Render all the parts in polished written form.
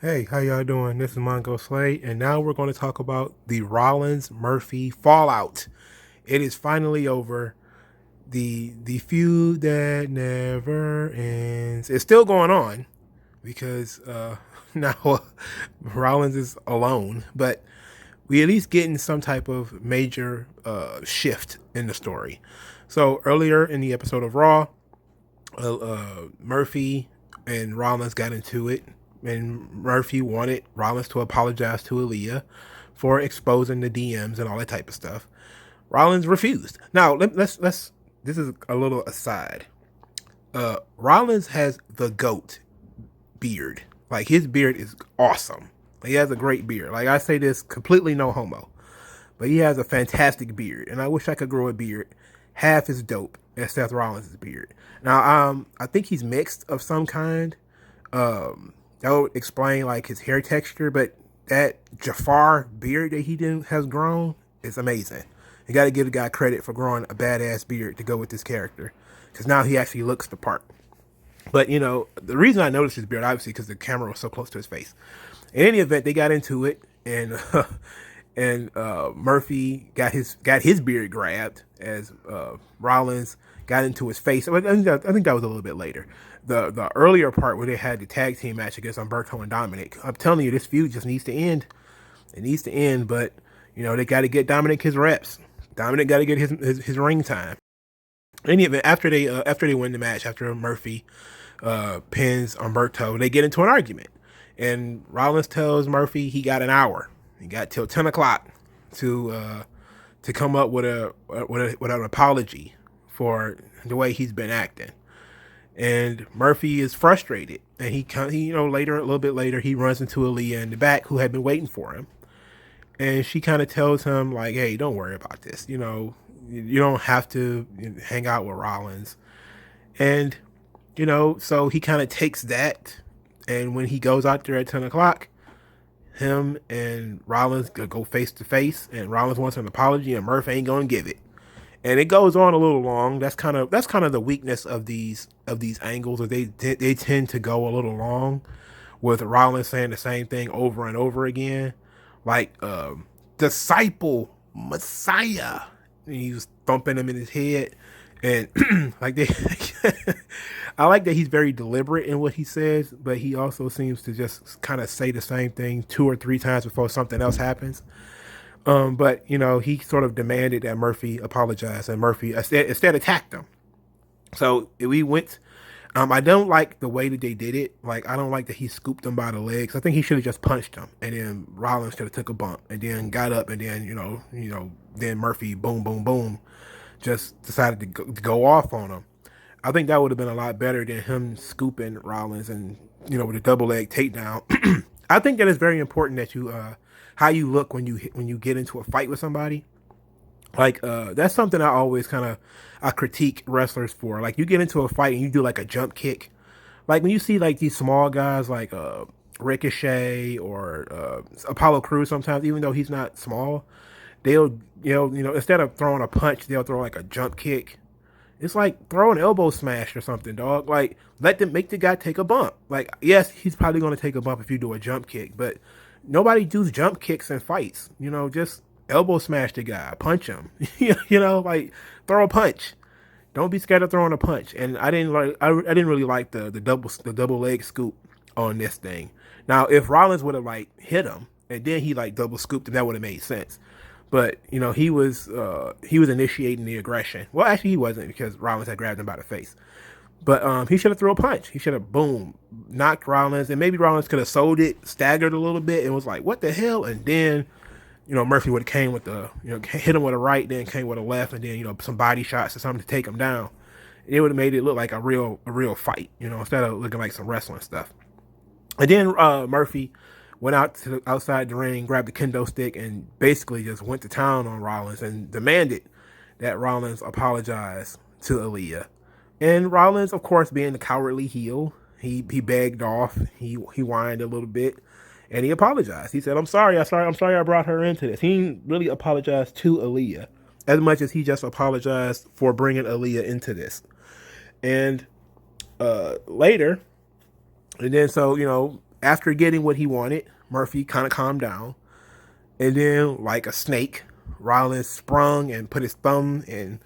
Hey, how y'all doing? This is Mongo Slay, and now we're going to talk about the Rollins Murphy fallout. It is finally over. The feud that never ends. It's still going on because now Rollins is alone, but we at least getting some type of major shift in the story. So earlier in the episode of Raw, Murphy and Rollins got into it, and Murphy wanted Rollins to apologize to Aaliyah for exposing the DMs and all that type of stuff. Rollins refused. Now let's. This is a little aside. Rollins has the goat beard. Like his beard is awesome. He has a great beard. Like I say this completely no homo, but he has a fantastic beard, and I wish I could grow a beard half as dope as Seth Rollins' beard. Now, I think he's mixed of some kind. That would explain like his hair texture, but that Jafar beard that he has grown is amazing. You got to give the guy credit for growing a badass beard to go with this character, because now he actually looks the part. But the reason I noticed his beard, obviously, because the camera was so close to his face. In any event, they got into it, and Murphy got his beard grabbed as Rollins got into his face. I think that was a little bit later. The earlier part where they had the tag team match against Humberto and Dominic. I'm telling you, this feud just needs to end. It needs to end, but they got to get Dominic his reps. Dominic got to get his ring time. In any event, after they win the match, after Murphy pins Humberto, they get into an argument, and Rollins tells Murphy he got an hour. He got till 10 o'clock to come up with an apology for the way he's been acting. And Murphy is frustrated, and he later, a little bit later, he runs into Aaliyah in the back, who had been waiting for him, and she kind of tells him like, "Hey, don't worry about this. You don't have to hang out with Rollins." And so he kind of takes that, and when he goes out there at 10 o'clock, him and Rollins go face to face, and Rollins wants an apology, and Murph ain't gonna give it. And it goes on a little long. That's kind of the weakness of these angles, or they tend to go a little long, with Rollins saying the same thing over and over again, like disciple Messiah. And he was thumping him in his head, and like they, I like that he's very deliberate in what he says, but he also seems to just kind of say the same thing two or three times before something else happens. But he sort of demanded that Murphy apologize, and Murphy instead attacked him. So we went. I don't like the way that they did it. Like, I don't like that he scooped him by the legs. I think he should have just punched him, and then Rollins should have took a bump, and then got up, and then then Murphy, boom, boom, boom, just decided to go off on him. I think that would have been a lot better than him scooping Rollins and with a double leg takedown. I think that it's very important that you how you look when you get into a fight with somebody. Like that's something I always kind of I critique wrestlers for. Like, you get into a fight and you do like a jump kick. Like when you see like these small guys like Ricochet or Apollo Crews, sometimes even though he's not small, they'll instead of throwing a punch, they'll throw like a jump kick. It's like throw an elbow smash or something, dog. Like, make the guy take a bump. Like, yes, he's probably going to take a bump if you do a jump kick, but nobody does jump kicks in fights. Just elbow smash the guy, punch him. Like, throw a punch. Don't be scared of throwing a punch. And I didn't really like the double leg scoop on this thing. Now, if Rollins would have like hit him and then he like double scooped him, that would have made sense. But he was initiating the aggression. Well, actually, he wasn't, because Rollins had grabbed him by the face. But he should have threw a punch. He should have boom knocked Rollins, and maybe Rollins could have sold it, staggered a little bit, and was like, "What the hell?" And then Murphy would have came with the hit him with a right, then came with a left, and then some body shots or something to take him down. It would have made it look like a real fight, instead of looking like some wrestling stuff. And then Murphy went out to outside the ring, grabbed the kendo stick, and basically just went to town on Rollins and demanded that Rollins apologize to Aaliyah. And Rollins, of course, being the cowardly heel, he begged off. He whined a little bit, and he apologized. He said, "I'm sorry. I'm sorry I brought her into this." He didn't really apologize to Aaliyah as much as he just apologized for bringing Aaliyah into this. And later, and then so after getting what he wanted, Murphy kind of calmed down. And then, like a snake, Rollins sprung and put his thumb in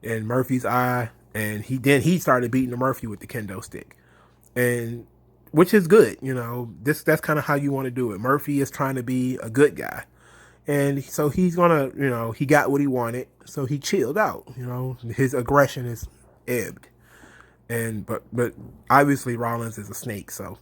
Murphy's eye, and he started beating the Murphy with the kendo stick, and which is good. That's kind of how you want to do it. Murphy is trying to be a good guy, and so he's gonna, he got what he wanted, so he chilled out. His aggression is ebbed, and but obviously Rollins is a snake, so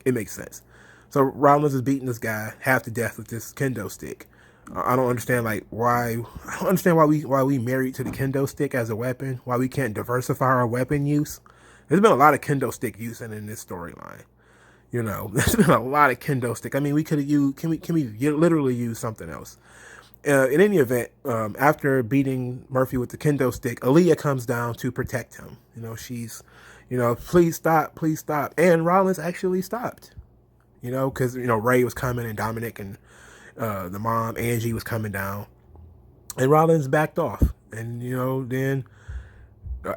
it makes sense. So Rollins is beating this guy half to death with this kendo stick. I don't understand why. I don't understand why we married to the kendo stick as a weapon. Why we can't diversify our weapon use. There's been a lot of kendo stick use in this storyline. There's been a lot of kendo stick. I mean, we could have used. Can we literally use something else? In any event, after beating Murphy with the kendo stick, Aaliyah comes down to protect him. She's, please stop, and Rollins actually stopped. Because Ray was coming and Dominic and the mom Angie was coming down, and Rollins backed off. And then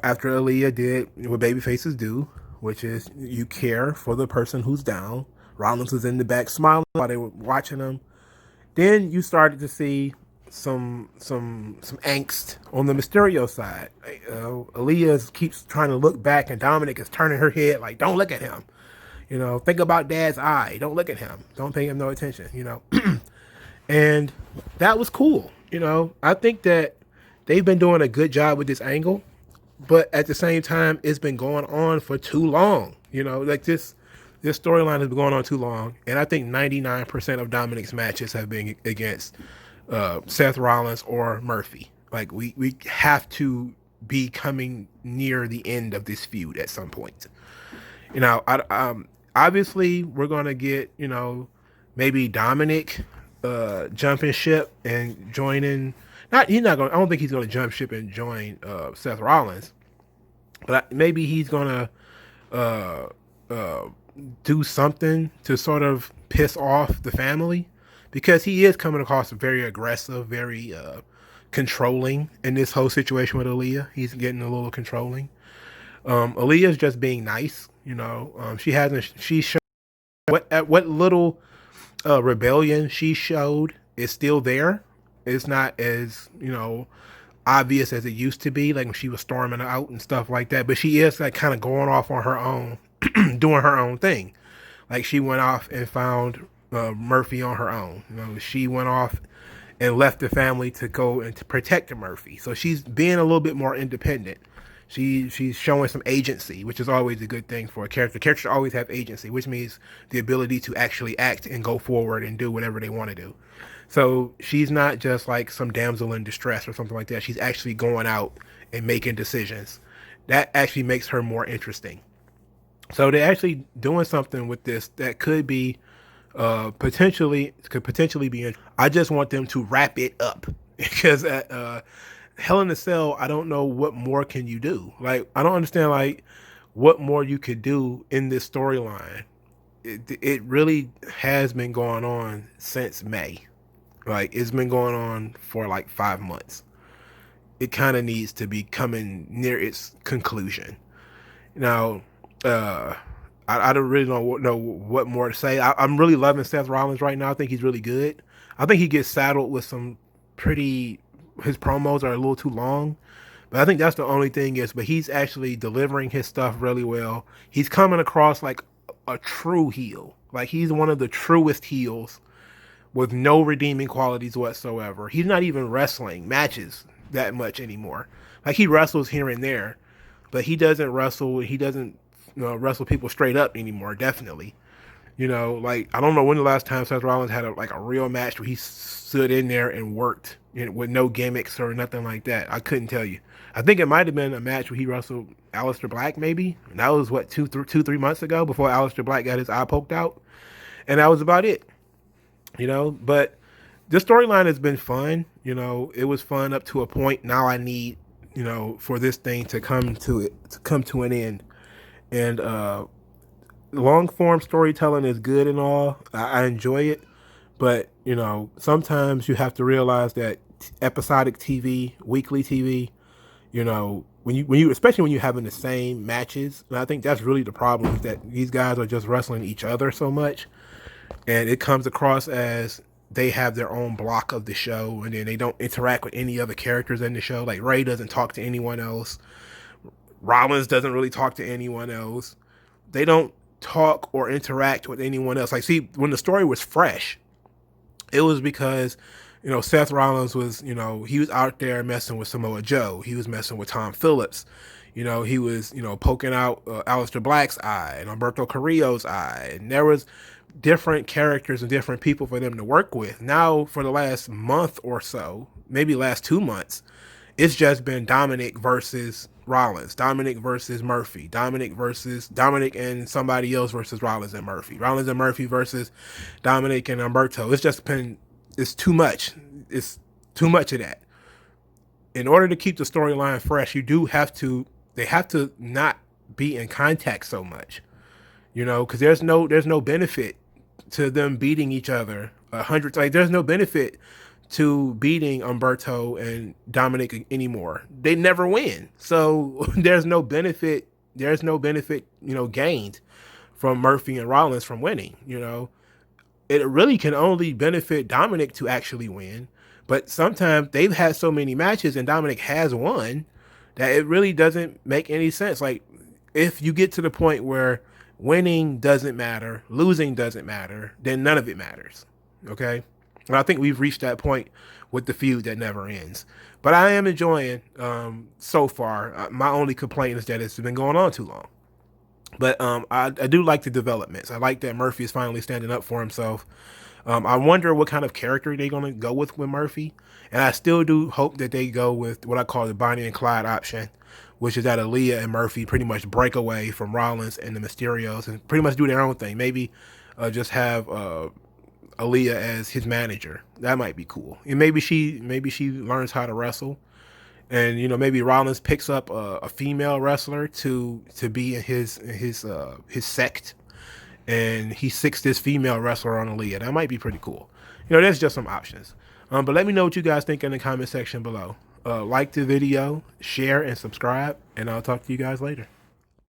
after Aaliyah did what baby faces do, which is you care for the person who's down, Rollins was in the back smiling while they were watching him. Then you started to see some angst on the Mysterio side. Aaliyah keeps trying to look back, and Dominic is turning her head like, "Don't look at him. Think about Dad's eye. Don't look at him. Don't pay him no attention." And that was cool. I think that they've been doing a good job with this angle, but at the same time, it's been going on for too long. This storyline has been going on too long, and I think 99% of Dominic's matches have been against Seth Rollins or Murphy. Like we have to be coming near the end of this feud at some point. Obviously we're gonna get maybe Dominic jumping ship and joining. I don't think he's gonna jump ship and join Seth Rollins, but maybe he's gonna do something to sort of piss off the family, because he is coming across very aggressive, very controlling in this whole situation with Aaliyah. He's getting a little controlling. Aaliyah's just being nice. She showed what little rebellion she showed is still there. It's not as obvious as it used to be, like when she was storming out and stuff like that. But she is like kind of going off on her own, doing her own thing. Like she went off and found Murphy on her own. She went off and left the family to go and to protect Murphy. So she's being a little bit more independent. She's showing some agency, which is always a good thing for a character. Characters always have agency, which means the ability to actually act and go forward and do whatever they want to do. So she's not just like some damsel in distress or something like that. She's actually going out and making decisions. That actually makes her more interesting. So they're actually doing something with this that could be potentially be. I just want them to wrap it up, because Hell in a Cell, I don't know what more can you do. Like, I don't understand what more you could do in this storyline. It really has been going on since May. Like, it's been going on for 5 months. It kind of needs to be coming near its conclusion. Now, I don't really know what more to say. I'm really loving Seth Rollins right now. I think he's really good. I think he gets saddled with some his promos are a little too long, but I think that's the only thing but he's actually delivering his stuff really well. He's coming across like a true heel. Like, he's one of the truest heels with no redeeming qualities whatsoever. He's not even wrestling matches that much anymore. Like, he wrestles here and there, but he doesn't wrestle wrestle people straight up anymore, definitely. I don't know when the last time Seth Rollins had a real match where he stood in there and worked with no gimmicks or nothing like that. I couldn't tell you. I think it might have been a match where he wrestled Aleister Black, maybe. And that was, 3 months ago, before Aleister Black got his eye poked out. And that was about it. But this storyline has been fun. It was fun up to a point. Now I need, for this thing to come to an end. And long form storytelling is good and all. I enjoy it, but sometimes you have to realize that episodic TV, weekly TV, You know, when you especially when you're having the same matches, and I think that's really the problem, is that these guys are just wrestling each other so much, and it comes across as they have their own block of the show, and then they don't interact with any other characters in the show. Like Ray doesn't talk to anyone else. Rollins doesn't really talk to anyone else. They don't talk or interact with anyone else. Like, see, when the story was fresh, it was because, Seth Rollins was, he was out there messing with Samoa Joe. He was messing with Tom Phillips. He was, poking out Aleister Black's eye and Humberto Carrillo's eye. And there was different characters and different people for them to work with. Now, for the last month or so, maybe last 2 months, it's just been Dominic versus Rollins, Dominic versus Murphy, Dominic and somebody else versus Rollins and Murphy versus Dominic and Humberto. It's too much. It's too much of that. In order to keep the storyline fresh, they have to not be in contact so much, because there's no benefit to them beating each other 100. Like, there's no benefit to beating Humberto and Dominic anymore. They never win. So there's no benefit, gained from Murphy and Rollins from winning. It really can only benefit Dominic to actually win. But sometimes they've had so many matches and Dominic has won that it really doesn't make any sense. Like, if you get to the point where winning doesn't matter, losing doesn't matter, then none of it matters. Okay? And I think we've reached that point with the feud that never ends. But I am enjoying so far. My only complaint is that it's been going on too long. But I do like the developments. I like that Murphy is finally standing up for himself. I wonder what kind of character they're going to go with Murphy. And I still do hope that they go with what I call the Bonnie and Clyde option, which is that Aaliyah and Murphy pretty much break away from Rollins and the Mysterios and pretty much do their own thing. Maybe just have Aaliyah as his manager. That might be cool. And maybe she learns how to wrestle. And maybe Rollins picks up a female wrestler to be in his sect, and he sicks this female wrestler on Aaliyah. That might be pretty cool. There's just some options. But let me know what you guys think in the comment section below. Like the video, share, and subscribe, and I'll talk to you guys later.